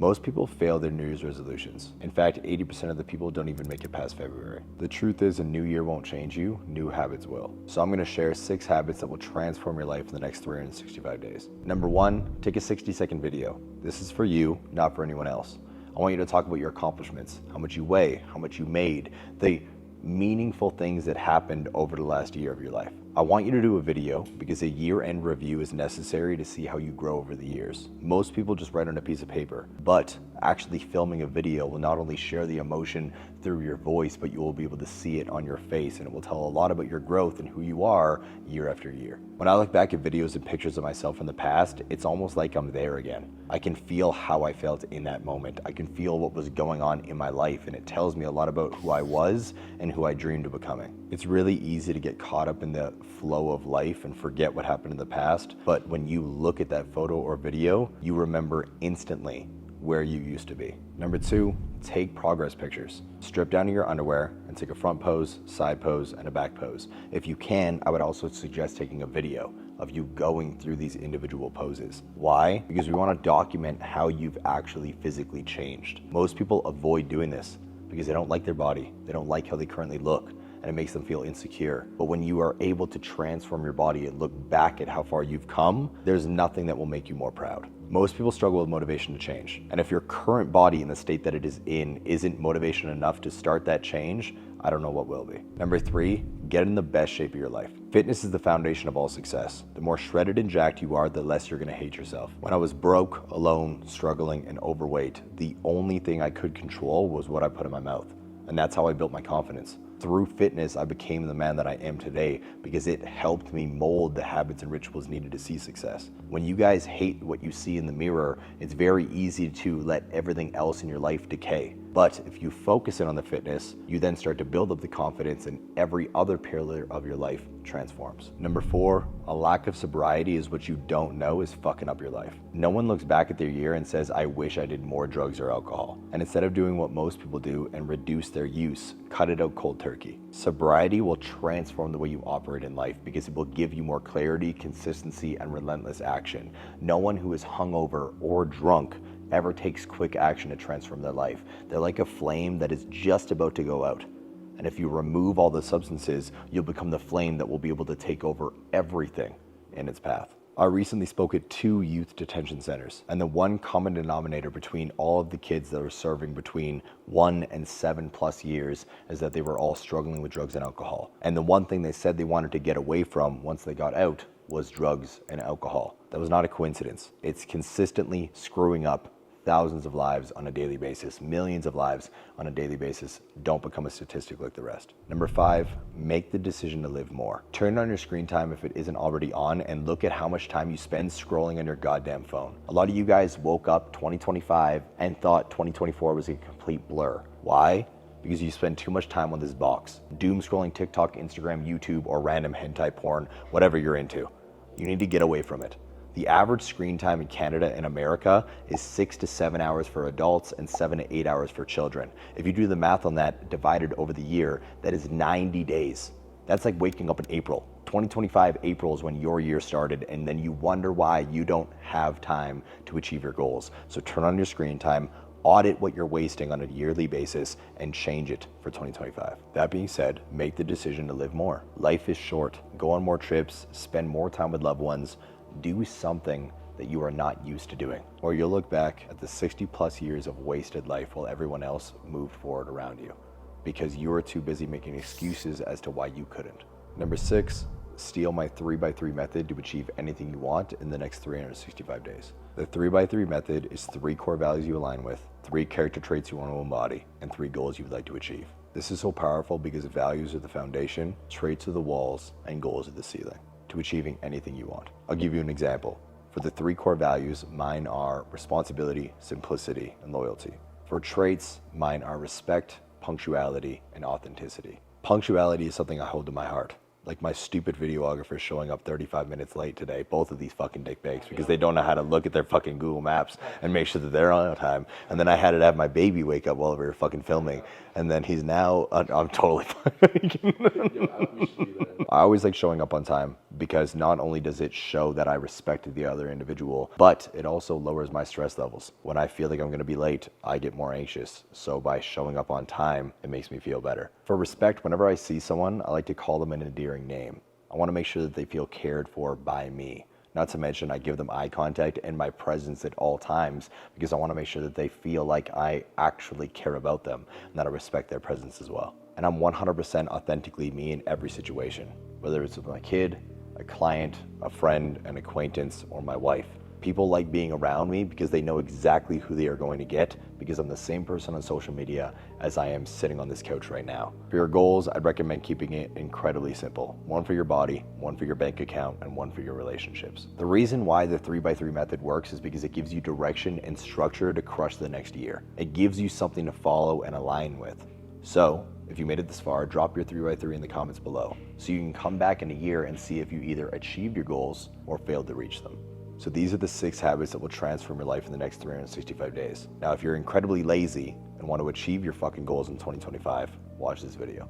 Most people fail their New Year's resolutions. In fact, 80% of the people don't even make it past February. The truth is, a new year won't change you, new habits will. So I'm gonna share 6 habits that will transform your life in the next 365 days. Number 1, take a 60-second video. This is for you, not for anyone else. I want you to talk about your accomplishments, how much you weigh, how much you made, the meaningful things that happened over the last year of your life. I want you to do a video because a year-end review is necessary to see how you grow over the years. Most people just write on a piece of paper, but actually filming a video will not only share the emotion through your voice, but you will be able to see it on your face, and it will tell a lot about your growth and who you are year after year. When I look back at videos and pictures of myself from the past, it's almost like I'm there again. I can feel how I felt in that moment. I can feel what was going on in my life, and it tells me a lot about who I was and who I dreamed of becoming. It's really easy to get caught up in the flow of life and forget what happened in the past, but when you look at that photo or video, you remember instantly where you used to be. Number 2, take progress pictures. Strip down to your underwear and take a front pose, side pose, and a back pose. If you can, I would also suggest taking a video of you going through these individual poses. Why? Because we want to document how you've actually physically changed. Most people avoid doing this because they don't like their body. They don't like how they currently look, and it makes them feel insecure. But when you are able to transform your body and look back at how far you've come, there's nothing that will make you more proud. Most people struggle with motivation to change. And if your current body in the state that it is in isn't motivation enough to start that change, I don't know what will be. Number 3, get in the best shape of your life. Fitness is the foundation of all success. The more shredded and jacked you are, the less you're gonna hate yourself. When I was broke, alone, struggling, and overweight, the only thing I could control was what I put in my mouth. And that's how I built my confidence. Through fitness, I became the man that I am today because it helped me mold the habits and rituals needed to see success. When you guys hate what you see in the mirror, it's very easy to let everything else in your life decay. But if you focus in on the fitness, you then start to build up the confidence, and every other pillar of your life transforms. Number 4, a lack of sobriety is what you don't know is fucking up your life. No one looks back at their year and says, I wish I did more drugs or alcohol. And instead of doing what most people do and reduce their use, cut it out cold turkey. Sobriety will transform the way you operate in life because it will give you more clarity, consistency, and relentless action. No one who is hungover or drunk ever takes quick action to transform their life. They're like a flame that is just about to go out. And if you remove all the substances, you'll become the flame that will be able to take over everything in its path. I recently spoke at 2 youth detention centers, and the one common denominator between all of the kids that are serving between 1 and 7+ years is that they were all struggling with drugs and alcohol. And the one thing they said they wanted to get away from once they got out was drugs and alcohol. That was not a coincidence. It's consistently screwing up thousands of lives on a daily basis, millions of lives on a daily basis. Don't become a statistic like the rest. Number 5, make the decision to live more. Turn on your screen time if it isn't already on, and look at how much time you spend scrolling on your goddamn phone. A lot of you guys woke up 2025 and thought 2024 was a complete blur. Why? Because you spend too much time on this box. Doom scrolling TikTok, Instagram, YouTube, or random hentai porn, whatever you're into. You need to get away from it. The average screen time in Canada and America is 6 to 7 hours for adults and 7 to 8 hours for children. If you do the math on that divided over the year, that is 90 days. That's like waking up in April. 2025 April is when your year started, and then you wonder why you don't have time to achieve your goals. So turn on your screen time, audit what you're wasting on a yearly basis, and change it for 2025. That being said, make the decision to live more. Life is short. Go on more trips, spend more time with loved ones, do something that you are not used to doing, or you'll look back at the 60+ years of wasted life while everyone else moved forward around you because you were too busy making excuses as to why you couldn't. Number 6, steal my 3x3 method to achieve anything you want in the next 365 days. The 3x3 method is 3 core values you align with, 3 character traits you want to embody, and 3 goals you would like to achieve. This is so powerful because values are the foundation, traits are the walls, and goals are the ceiling to achieving anything you want. I'll give you an example. For the 3 core values, mine are responsibility, simplicity, and loyalty. For traits, mine are respect, punctuality, and authenticity. Punctuality is something I hold to my heart. Like my stupid videographer showing up 35 minutes late today, both of these fucking dick bags, because they don't know how to look at their fucking Google Maps and make sure that they're on time. And then I had to have my baby wake up while we were fucking filming. And then he's now, I'm totally I always like showing up on time because not only does it show that I respected the other individual, but it also lowers my stress levels. When I feel like I'm gonna be late, I get more anxious. So by showing up on time, it makes me feel better. For respect, whenever I see someone, I like to call them an endearing name. I wanna make sure that they feel cared for by me. Not to mention, I give them eye contact and my presence at all times because I want to make sure that they feel like I actually care about them and that I respect their presence as well. And I'm 100% authentically me in every situation, whether it's with my kid, a client, a friend, an acquaintance, or my wife. People like being around me because they know exactly who they are going to get because I'm the same person on social media as I am sitting on this couch right now. For your goals, I'd recommend keeping it incredibly simple. One for your body, one for your bank account, and one for your relationships. The reason why the 3x3 method works is because it gives you direction and structure to crush the next year. It gives you something to follow and align with. So, if you made it this far, drop your 3x3 in the comments below so you can come back in a year and see if you either achieved your goals or failed to reach them. So these are the 6 habits that will transform your life in the next 365 days. Now, if you're incredibly lazy and want to achieve your fucking goals in 2025, watch this video.